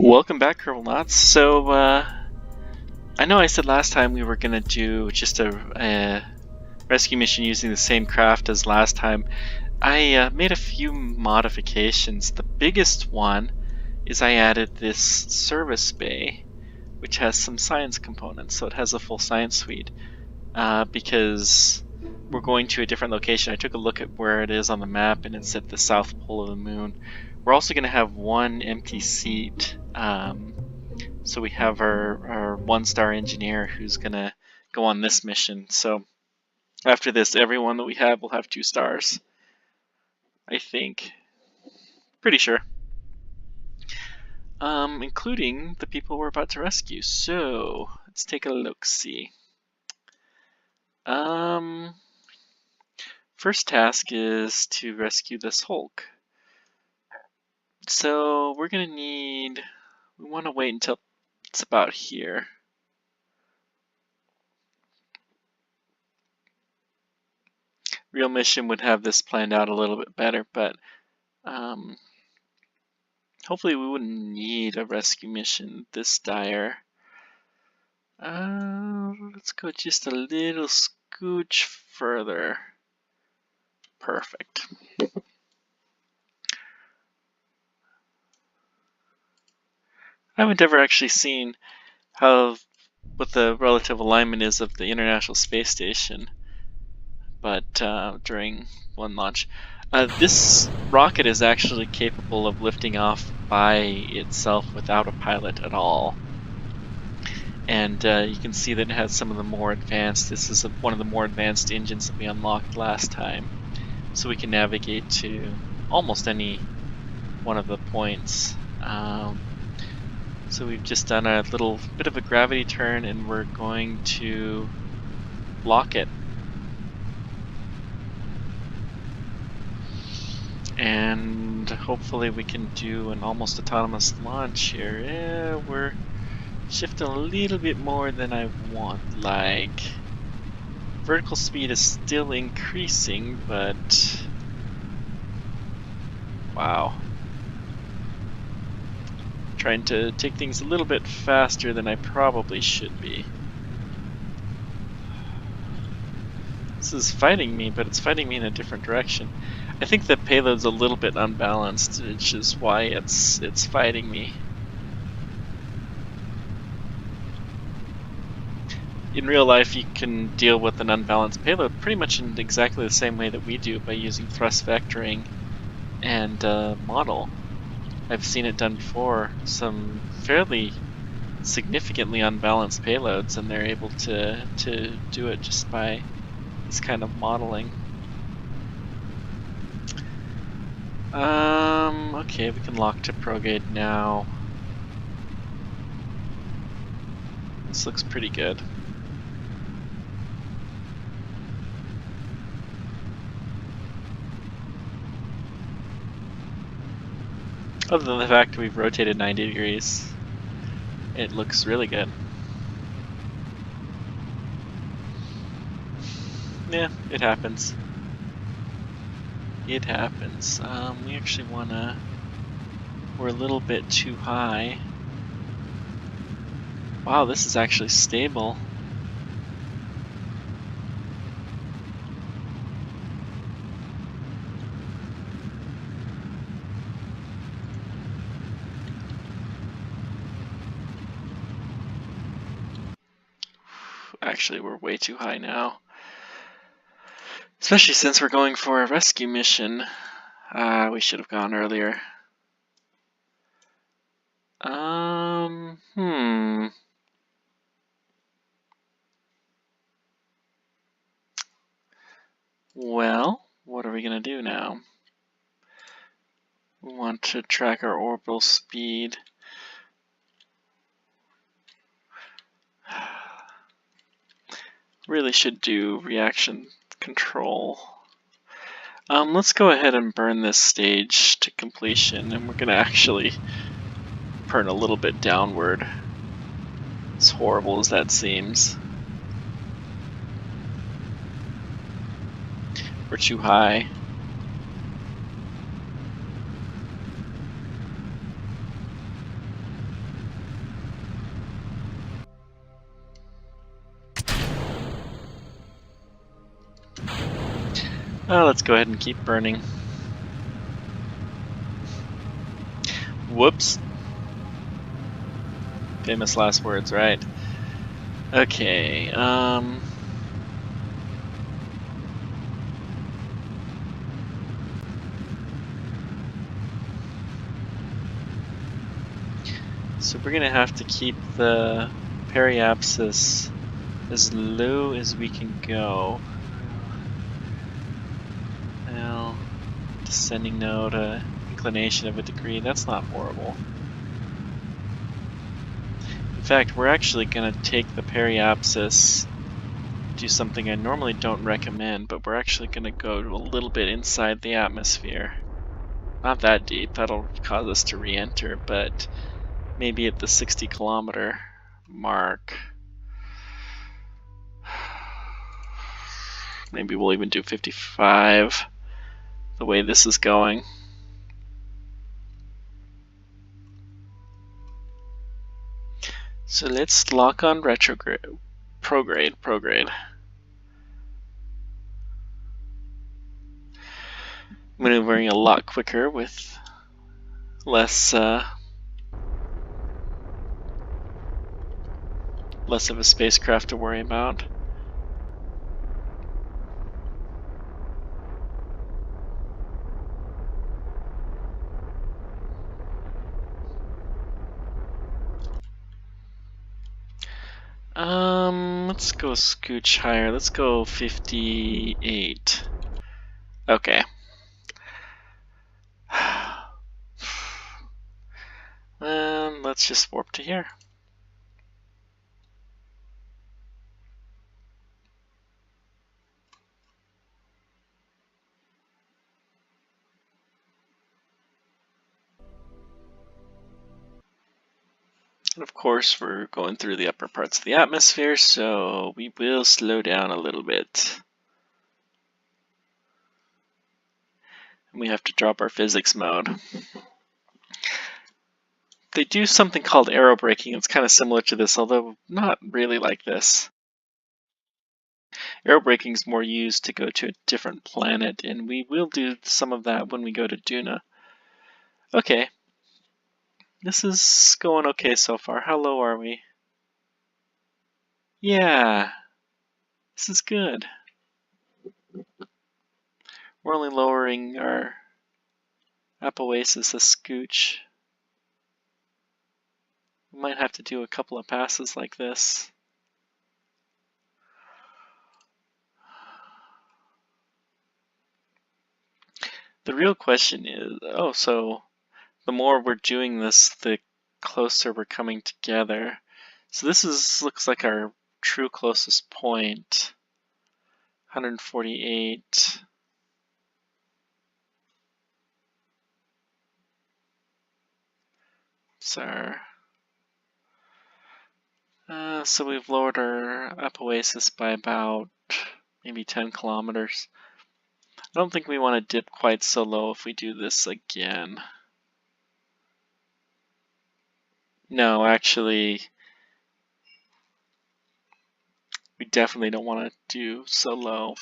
Welcome back, Kerbal Knots. So, I know I said last time we were gonna do just a rescue mission using the same craft as last time. I made a few modifications. The biggest one is I added this service bay, which has some science components, so it has a full science suite. Because we're going to a different location. I took a look at where it is on the map, and it's at the south pole of the moon. We're also going to have one empty seat. So we have our one-star engineer who's going to go on this mission. So after this, everyone that we have will have 2 stars. I think. Pretty sure. Including the people we're about to rescue. So let's take a look-see. First task is to rescue this Hulk. So we're gonna need, we want to wait until it's about here. Real mission would have this planned out a little bit better, but hopefully we wouldn't need a rescue mission this dire. Let's go just a little scooch further. Perfect. I haven't ever actually seen what the relative alignment is of the International Space Station, but during one launch. This rocket is actually capable of lifting off by itself without a pilot at all. And you can see that it has some of the more advanced, this is one of the more advanced engines that we unlocked last time. So we can navigate to almost any one of the points. So we've just done a little bit of a gravity turn, and we're going to lock it. And hopefully we can do an almost autonomous launch here. Yeah, we're shifting a little bit more than I want. Like, vertical speed is still increasing, but wow. Trying to take things a little bit faster than I probably should be. This is fighting me, but it's fighting me in a different direction. I think the payload's a little bit unbalanced, which is why it's fighting me. In real life, you can deal with an unbalanced payload pretty much in exactly the same way that we do, by using thrust vectoring and model. I've seen it done before, some fairly significantly unbalanced payloads, and they're able to do it just by this kind of modeling. Okay, we can lock to Progade now. This looks pretty good. Other than the fact that we've rotated 90 degrees, it looks really good. Yeah, it happens. It happens. We actually wanna, we're a little bit too high. Wow, this is actually stable. Actually, we're way too high now. Especially since we're going for a rescue mission. We should have gone earlier. Well, what are we gonna do now? We want to track our orbital speed. Really should do reaction control. Let's go ahead and burn this stage to completion, and we're gonna actually burn a little bit downward. As horrible as that seems. We're too high. Let's go ahead and keep burning. Whoops. Famous last words, right? Okay, so we're gonna have to keep the periapsis as low as we can go. Well, descending node, inclination of a degree, that's not horrible. In fact, we're actually gonna take the periapsis, do something I normally don't recommend, but we're actually gonna go to a little bit inside the atmosphere. Not that deep, that'll cause us to re-enter, but maybe at the 60-kilometer mark. Maybe we'll even do 55, the way this is going. So let's lock on retrograde, prograde. Maneuvering a lot quicker with less of a spacecraft to worry about. Let's go scooch higher. Let's go 58. Okay. And let's just warp to here. And of course, we're going through the upper parts of the atmosphere, so we will slow down a little bit. And we have to drop our physics mode. They do something called aerobraking. It's kind of similar to this, although not really like this. Aerobraking is more used to go to a different planet, and we will do some of that when we go to Duna. Okay. This is going okay so far. How low are we? Yeah. This is good. We're only lowering our apoasis a scooch. We might have to do a couple of passes like this. The real question is, so the more we're doing this, the closer we're coming together. So this looks like our true closest point. 148. So we've lowered our apoasis by about maybe 10 kilometers. I don't think we want to dip quite so low if we do this again. No, actually, we definitely don't want to do so low.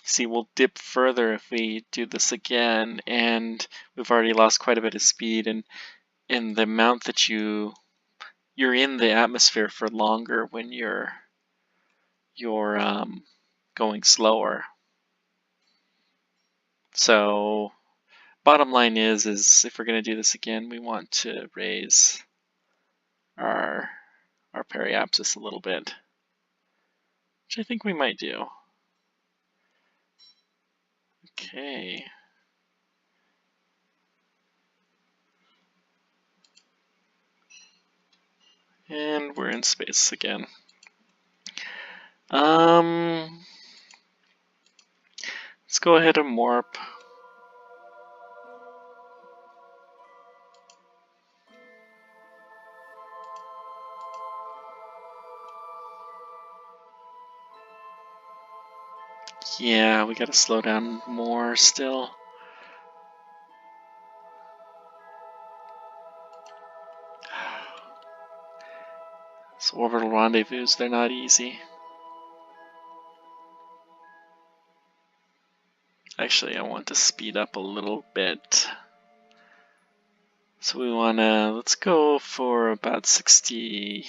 See, we'll dip further if we do this again, and we've already lost quite a bit of speed, and the amount that you're in the atmosphere for longer when you're going slower. So bottom line is if we're going to do this again, we want to raise our periapsis a little bit, which I think we might do. Okay. And we're in space again. Let's go ahead and warp. Yeah, we gotta slow down more still. So orbital rendezvous, they're not easy. Actually, I want to speed up a little bit. So we wanna, let's go for about 60,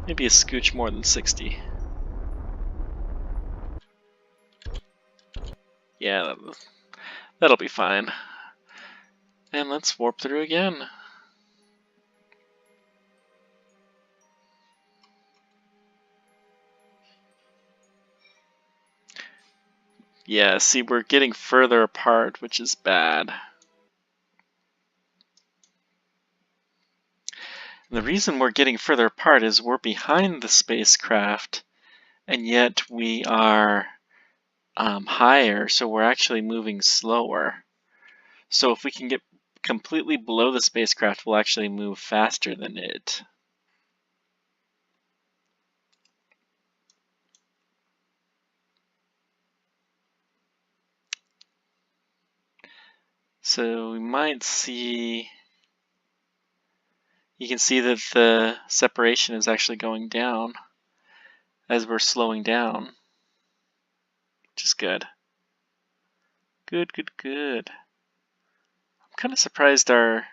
maybe a scooch more than 60. Yeah, that'll be fine. And let's warp through again. Yeah, see, we're getting further apart, which is bad. And the reason we're getting further apart is we're behind the spacecraft, and yet we are higher, so we're actually moving slower. So if we can get completely below the spacecraft, we'll actually move faster than it. So we might see, you can see that the separation is actually going down as we're slowing down, which is good. Good, good, good. I'm kind of surprised our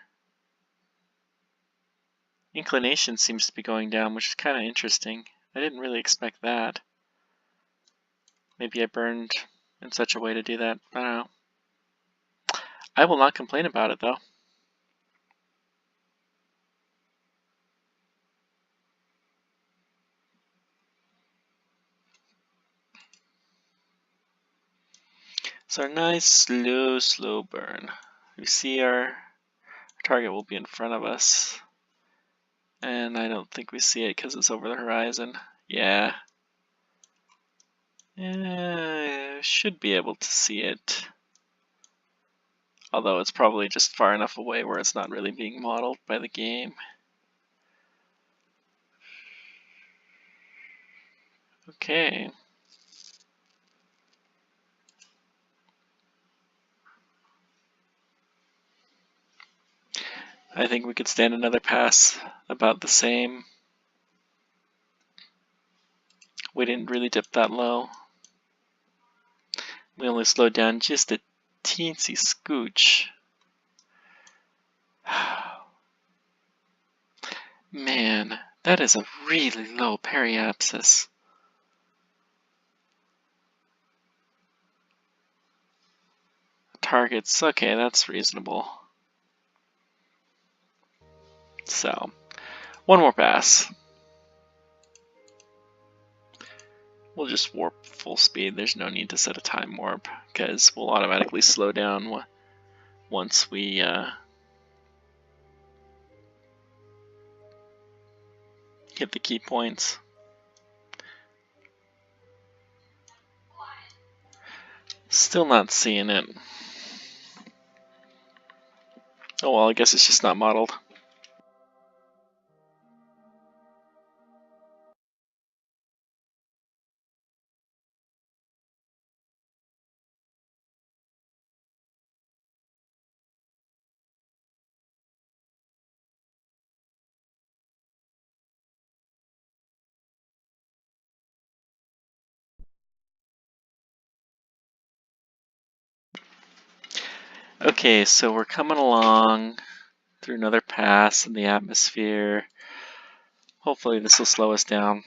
inclination seems to be going down, which is kind of interesting. I didn't really expect that. Maybe I burned in such a way to do that. I don't know. I will not complain about it, though. So our nice, slow burn. We see our target will be in front of us. And I don't think we see it because it's over the horizon. Yeah. Should be able to see it. Although it's probably just far enough away where it's not really being modeled by the game. Okay. I think we could stand another pass about the same. We didn't really dip that low. We only slowed down just a teensy scooch. Man, that is a really low periapsis. Targets, okay, that's reasonable. So, one more pass. We'll just warp full speed. There's no need to set a time warp because we'll automatically slow down once we hit the key points. Still not seeing it. Oh well, I guess it's just not modeled. Okay, so we're coming along through another pass in the atmosphere. Hopefully this will slow us down.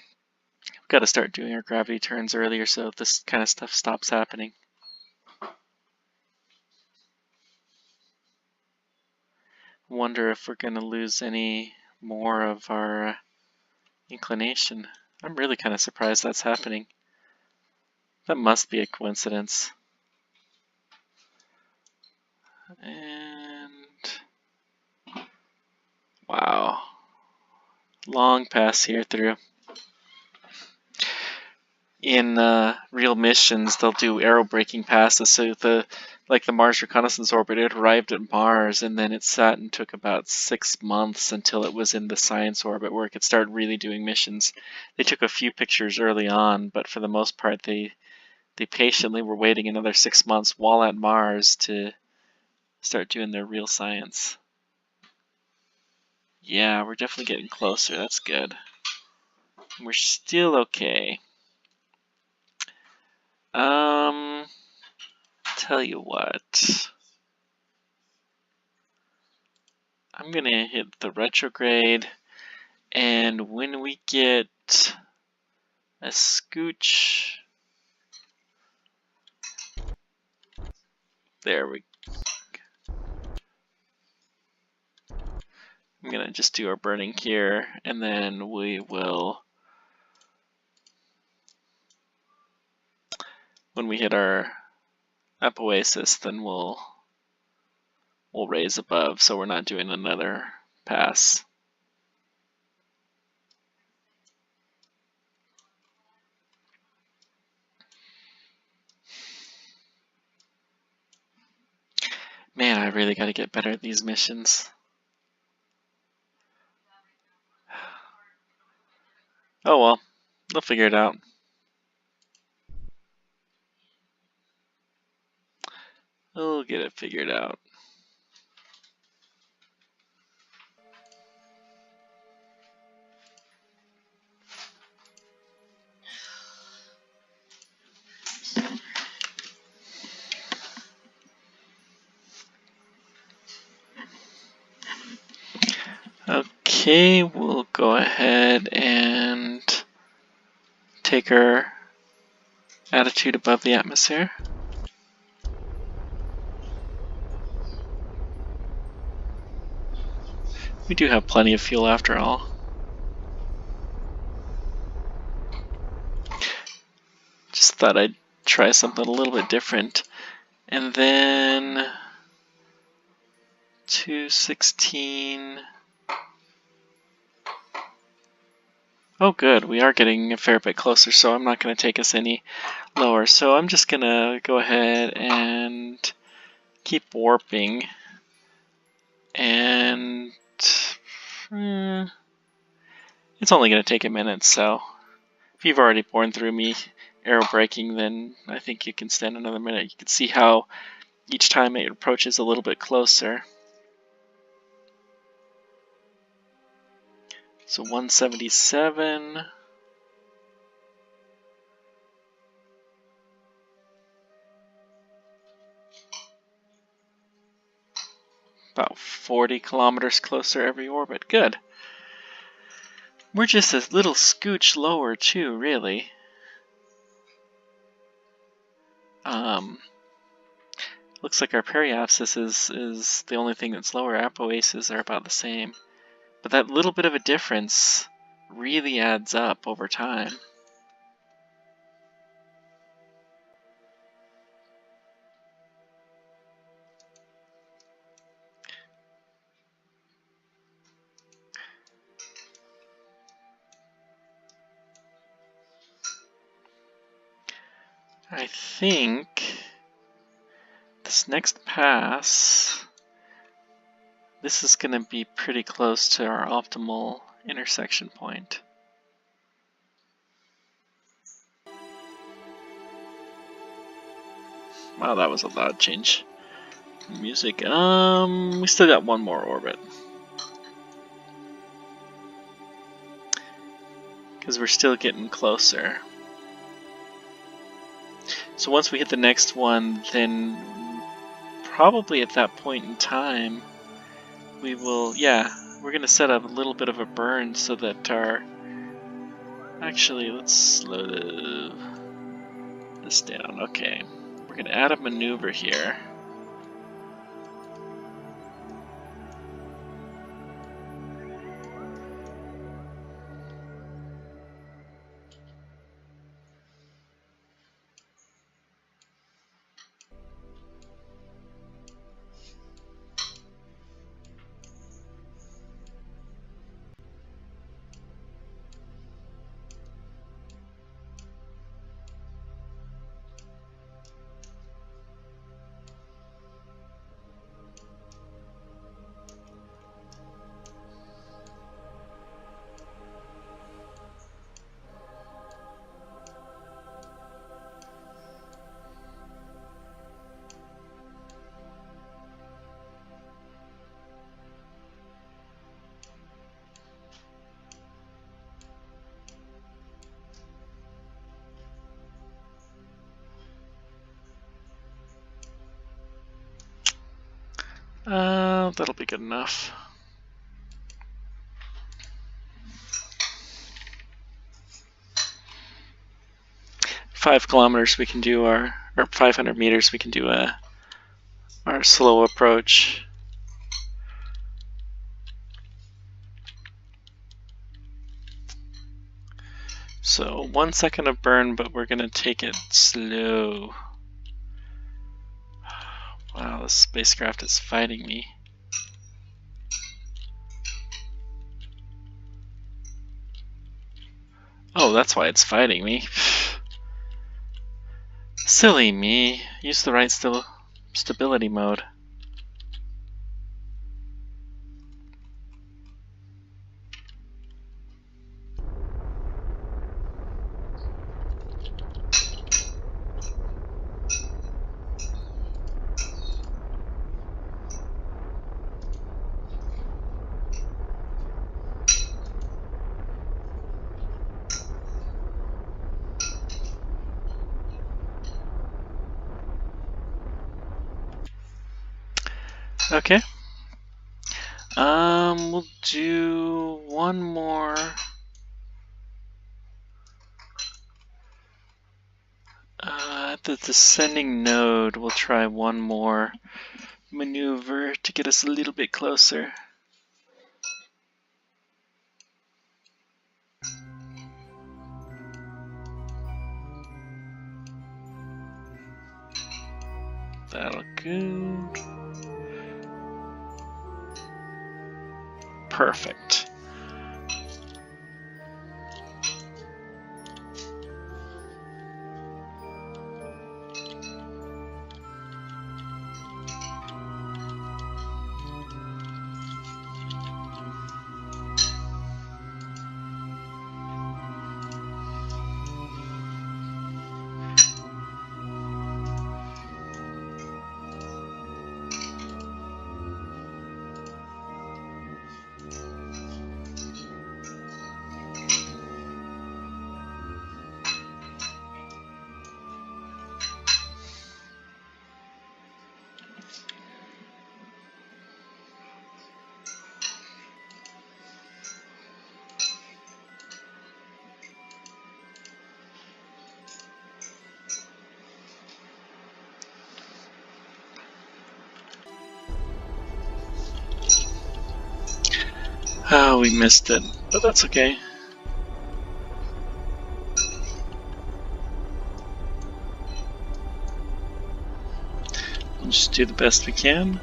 We've got to start doing our gravity turns earlier so this kind of stuff stops happening. Wonder if we're going to lose any more of our inclination. I'm really kind of surprised that's happening. That must be a coincidence. And wow, long pass here through. In real missions, they'll do aerobraking passes. So the Mars Reconnaissance Orbit, it arrived at Mars and then it sat and took about 6 months until it was in the science orbit where it could start really doing missions. They took a few pictures early on, but for the most part, they patiently were waiting another 6 months while at Mars to start doing their real science. Yeah, we're definitely getting closer. That's good. We're still okay. tell you what. I'm gonna hit the retrograde, and when we get a scooch, there we go. I'm gonna just do our burning here, and then we will, when we hit our apoasis, then we'll raise above, so we're not doing another pass. Man, I really gotta get better at these missions. Oh well, they'll figure it out. We'll get it figured out. Okay, we'll go ahead and take our attitude above the atmosphere. We do have plenty of fuel after all. Just thought I'd try something a little bit different. And then 216. Oh good, we are getting a fair bit closer, so I'm not going to take us any lower. So I'm just going to go ahead and keep warping. And it's only going to take a minute, so if you've already borne through me aerobraking, then I think you can stand another minute. You can see how each time it approaches a little bit closer. So 177. About 40 kilometers closer every orbit. Good. We're just a little scooch lower too, really. Looks like our periapsis is the only thing that's lower. Apoases are about the same. But that little bit of a difference really adds up over time. I think this next pass, this is going to be pretty close to our optimal intersection point. Wow, that was a loud change. Music. We still got one more orbit. Because we're still getting closer. So once we hit the next one, then probably at that point in time, we will, we're going to set up a little bit of a burn so that our, actually, let's slow this down. Okay, we're going to add a maneuver here. That'll be good enough. Five kilometers we can do or 500 meters we can do our slow approach. So 1 second of burn, but we're gonna take it slow. Wow, this spacecraft is fighting me. Oh, that's why it's fighting me. Silly me. Use the right stability mode. Okay. We'll do one more. At the descending node, we'll try one more maneuver to get us a little bit closer. That'll go. Perfect. Oh, we missed it, but that's okay. We'll just do the best we can.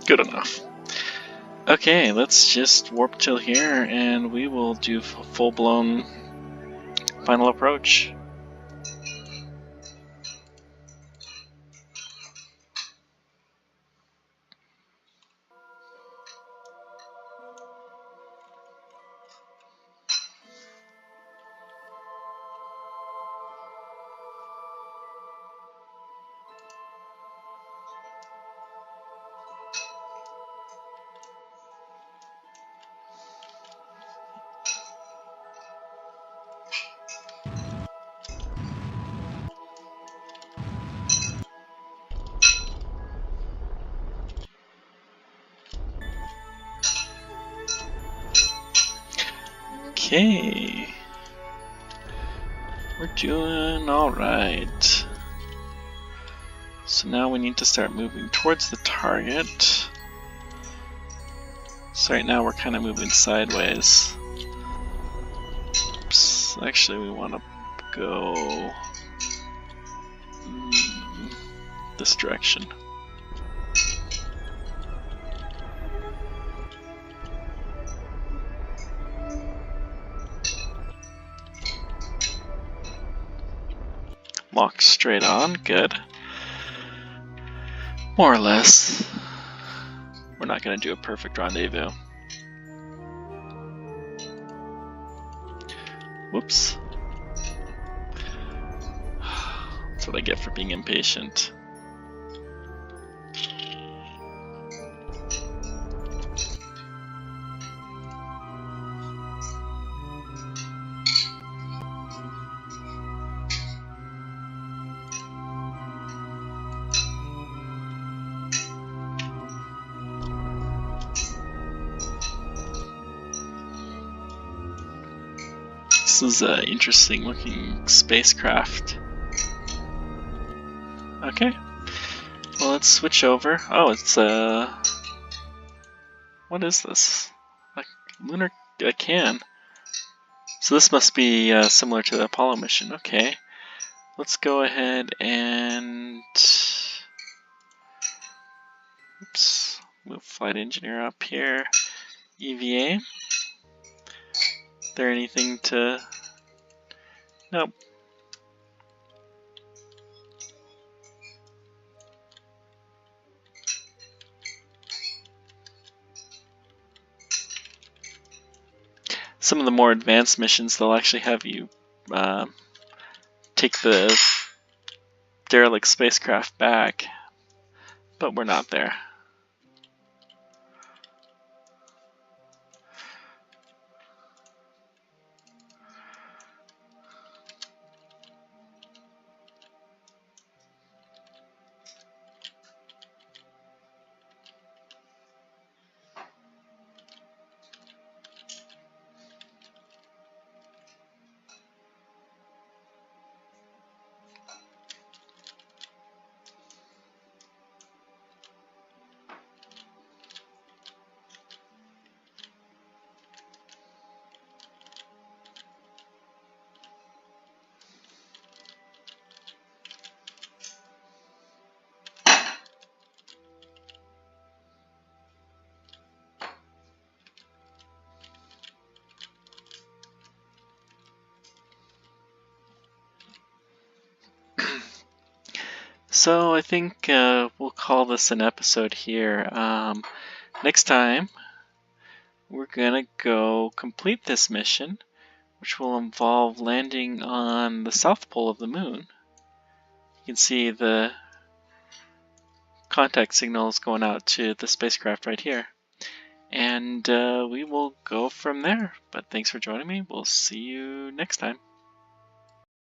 Good enough. Okay, let's just warp till here and we will do full-blown final approach. Okay, we're doing alright. So now we need to start moving towards the target. So right now we're kind of moving sideways. Oops, actually we want to go this direction. Lock straight on, good. More or less. We're not going to do a perfect rendezvous. Whoops. That's what I get for being impatient. This is an interesting looking spacecraft. Okay, well, let's switch over. Oh, it's what is this? A lunar can. So this must be similar to the Apollo mission. Okay, let's go ahead and oops, move flight engineer up here. EVA. There anything to? Nope. Some of the more advanced missions, they'll actually have you take the derelict spacecraft back, but we're not there. So I think we'll call this an episode here. Next time, we're gonna go complete this mission, which will involve landing on the south pole of the moon. You can see the contact signals going out to the spacecraft right here. And we will go from there. But thanks for joining me. We'll see you next time.